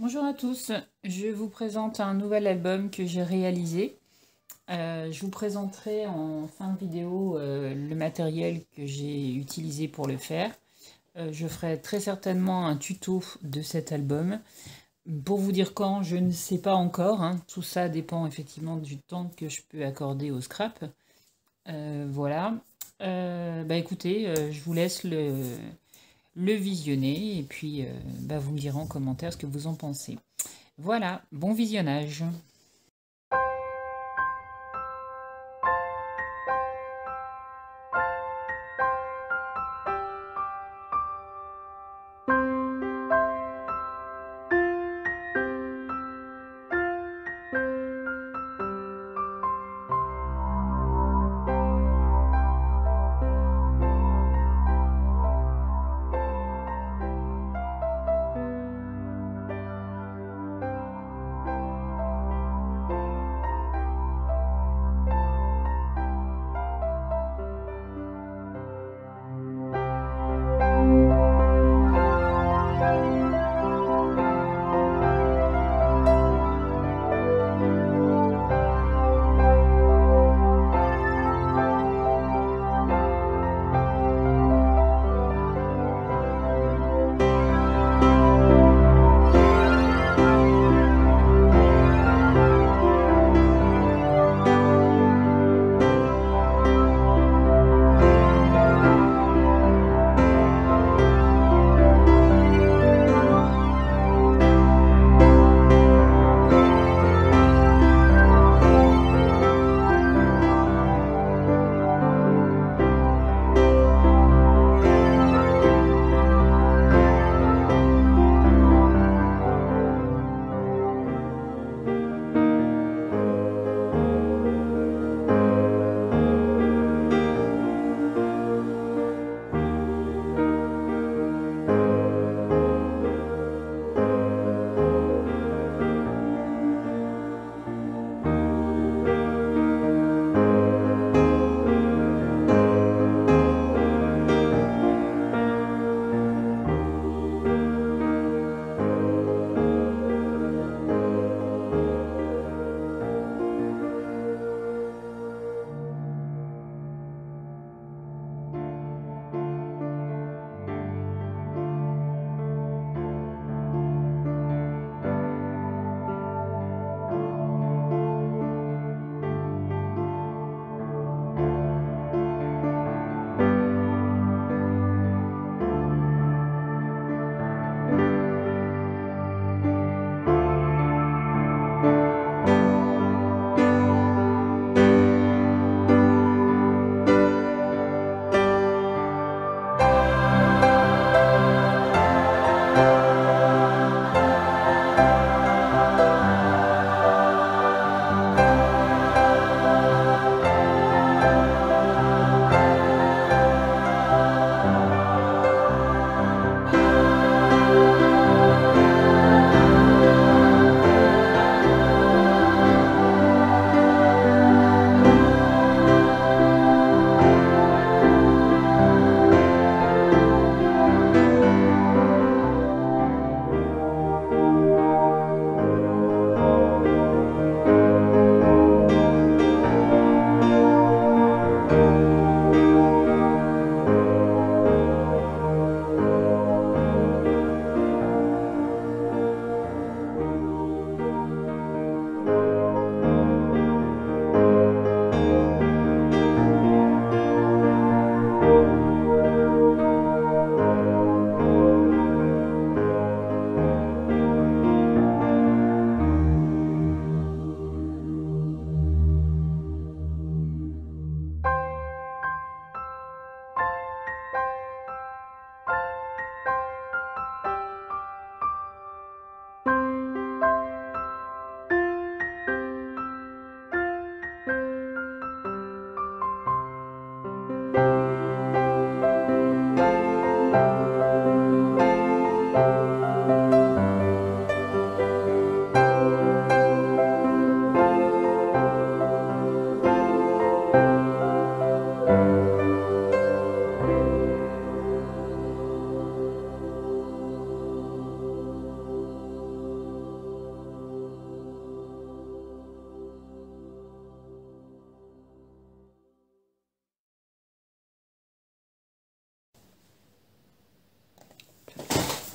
Bonjour à tous, je vous présente un nouvel album que j'ai réalisé. Je vous présenterai en fin de vidéo le matériel que j'ai utilisé pour le faire. Je ferai très certainement un tuto de cet album. Pour vous dire quand, je ne sais pas encore, hein. Tout ça dépend effectivement du temps que je peux accorder au scrap. Voilà. Bah écoutez, je vous laisse le visionner et puis bah, vous me direz en commentaire ce que vous en pensez. Voilà, bon visionnage.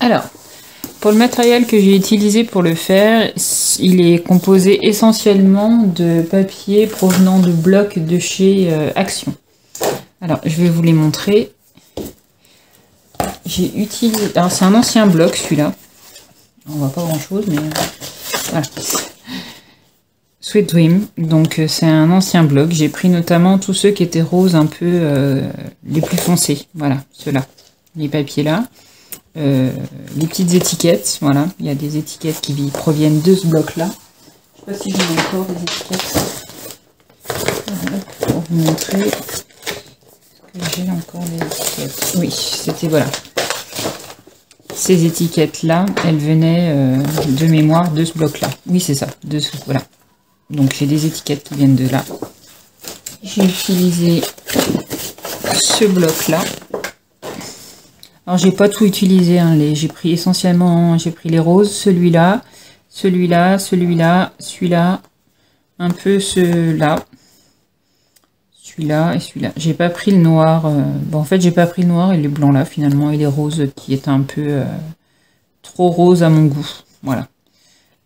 Alors, pour le matériel que j'ai utilisé pour le faire, il est composé essentiellement de papier provenant de blocs de chez Action. Alors, je vais vous les montrer. J'ai utilisé... Alors, c'est un ancien bloc, celui-là. On voit pas grand-chose, mais... Voilà. Sweet Dream. Donc, c'est un ancien bloc. J'ai pris notamment tous ceux qui étaient roses un peu les plus foncés. Voilà, ceux-là. Les papiers là. Les petites étiquettes. Voilà, il y a des étiquettes qui proviennent de ce bloc-là. Je ne sais pas si j'ai encore des étiquettes. Voilà, pour vous montrer... J'ai encore des étiquettes. Oui, c'était voilà. Ces étiquettes-là, elles venaient de mémoire de ce bloc-là. Oui, c'est ça. Voilà. Donc j'ai des étiquettes qui viennent de là. J'ai utilisé ce bloc-là. Alors j'ai pas tout utilisé. Hein, j'ai pris essentiellement, j'ai pris les roses, celui-là, celui-là, celui-là, celui-là, un peu ceux-là. Celui-là et celui-là. J'ai pas pris le noir. Bon, en fait, j'ai pas pris le noir et les blancs là, finalement, et les roses qui étaient un peu trop roses à mon goût. Voilà.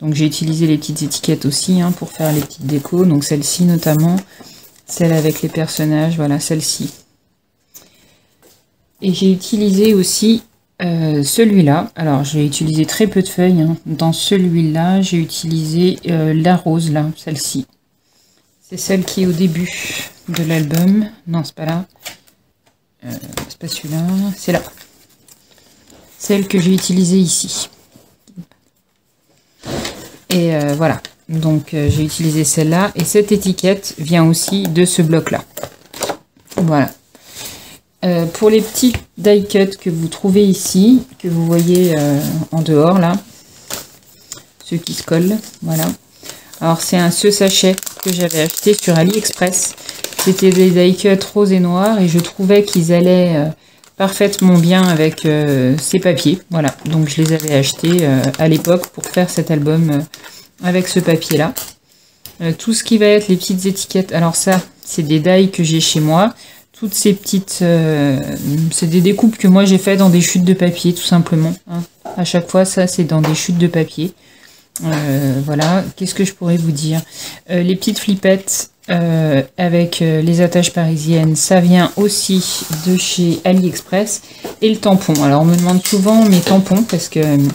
Donc, j'ai utilisé les petites étiquettes aussi hein, pour faire les petites décos. Donc, celle-ci notamment, celle avec les personnages, voilà, celle-ci. Et j'ai utilisé aussi celui-là. Alors, j'ai utilisé très peu de feuilles. Hein. Dans celui-là, j'ai utilisé la rose, là, celle-ci. C'est celle qui est au début de l'album. Non, c'est pas là. C'est pas celui-là. C'est là. Celle que j'ai utilisée ici. Et voilà. Donc, j'ai utilisé celle-là. Et cette étiquette vient aussi de ce bloc-là. Voilà. Pour les petits die cuts que vous trouvez ici, que vous voyez en dehors, là. Ceux qui se collent. Voilà. Alors, c'est ce sachet que j'avais acheté sur AliExpress. C'était des die cuts roses et noirs et je trouvais qu'ils allaient parfaitement bien avec ces papiers. Voilà, donc je les avais achetés à l'époque pour faire cet album avec ce papier-là. Tout ce qui va être les petites étiquettes, alors ça, c'est des die que j'ai chez moi. Toutes ces petites... c'est des découpes que moi j'ai fait dans des chutes de papier, tout simplement. Hein. À chaque fois, ça, c'est dans des chutes de papier. Voilà, qu'est-ce que je pourrais vous dire? Les petites flippettes avec les attaches parisiennes, ça vient aussi de chez AliExpress. Et le tampon, alors on me demande souvent mes tampons parce que vous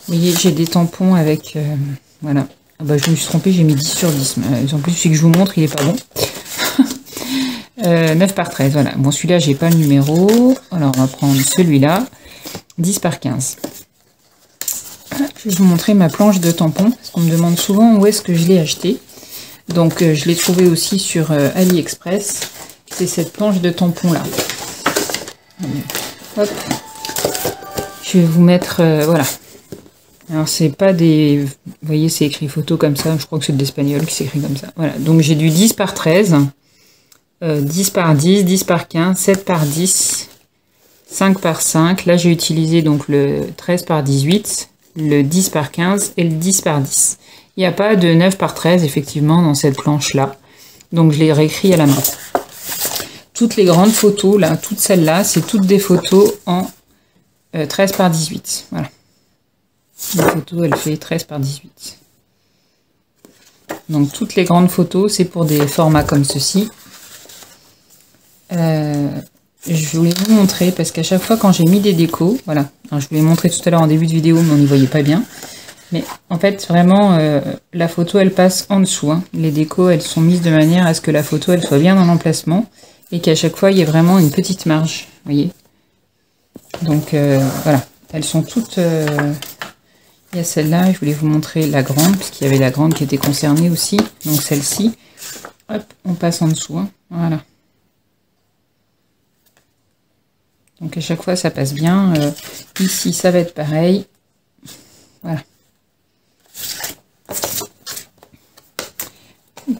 voyez j'ai des tampons avec voilà, ah bah, je me suis trompée, j'ai mis 10 sur 10 mais en plus celui que je vous montre il est pas bon. 9 par 13, voilà, bon celui-là j'ai pas le numéro, alors on va prendre celui-là, 10 par 15. Je vais vous montrer ma planche de tampons, parce qu'on me demande souvent où est-ce que je l'ai acheté. Donc je l'ai trouvé aussi sur AliExpress. C'est cette planche de tampons là. Hop. Je vais vous mettre, voilà. Alors c'est pas des... Vous voyez c'est écrit photo comme ça, je crois que c'est de l'espagnol qui s'écrit comme ça. Voilà, donc j'ai du 10 par 13, 10 par 10, 10 par 15, 7 par 10, 5 par 5. Là j'ai utilisé donc le 13 par 18. Le 10 par 15 et le 10 par 10. Il n'y a pas de 9 par 13 effectivement dans cette planche là. Donc je l'ai réécrit à la main. Toutes les grandes photos là, toutes celles-là, c'est toutes des photos en 13 par 18. Voilà. La photo elle fait 13 par 18. Donc toutes les grandes photos c'est pour des formats comme ceci. Je voulais vous montrer parce qu'à chaque fois quand j'ai mis des décos, voilà, alors, je vous l'ai montré tout à l'heure en début de vidéo mais on n'y voyait pas bien, mais en fait vraiment la photo elle passe en dessous, hein. Les décos elles sont mises de manière à ce que la photo elle soit bien dans l'emplacement et qu'à chaque fois il y ait vraiment une petite marge, vous voyez, donc voilà, elles sont toutes, il y a celle-là, je voulais vous montrer la grande parce qu'il y avait la grande qui était concernée aussi, donc celle-ci, hop, on passe en dessous, hein. Voilà. Donc à chaque fois ça passe bien. Ici ça va être pareil. Voilà.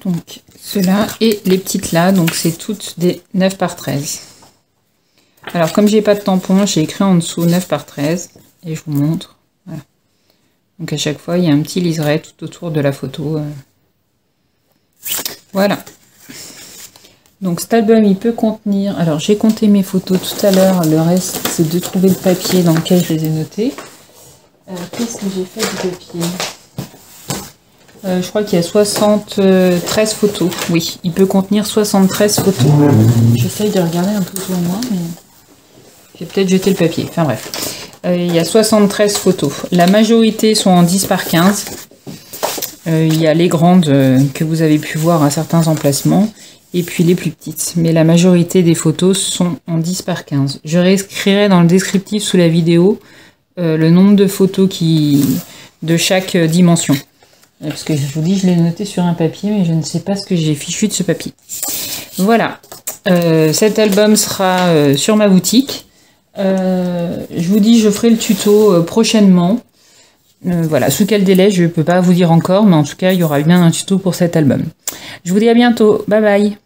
Donc ceux-là et les petites là, donc c'est toutes des 9 par 13. Alors comme j'ai pas de tampon, j'ai écrit en dessous 9 par 13 et je vous montre. Voilà. Donc à chaque fois il y a un petit liseré tout autour de la photo. Voilà. Donc cet album il peut contenir, alors j'ai compté mes photos tout à l'heure, le reste c'est de trouver le papier dans lequel je les ai notées. Qu'est-ce que j'ai fait du papier? Je crois qu'il y a 73 photos. Oui, il peut contenir 73 photos. J'essaye de regarder un peu pour moi, mais j'ai peut-être jeté le papier. Enfin bref. Il y a 73 photos. La majorité sont en 10 par 15. Il y a les grandes que vous avez pu voir à certains emplacements. Et puis les plus petites. Mais la majorité des photos sont en 10 par 15. Je réécrirai dans le descriptif sous la vidéo le nombre de photos de chaque dimension. Parce que je vous dis, je l'ai noté sur un papier, mais je ne sais pas ce que j'ai fichu de ce papier. Voilà. Cet album sera sur ma boutique. Je vous dis, je ferai le tuto prochainement. Voilà, sous quel délai, je ne peux pas vous dire encore, mais en tout cas, il y aura bien un tuto pour cet album. Je vous dis à bientôt. Bye bye.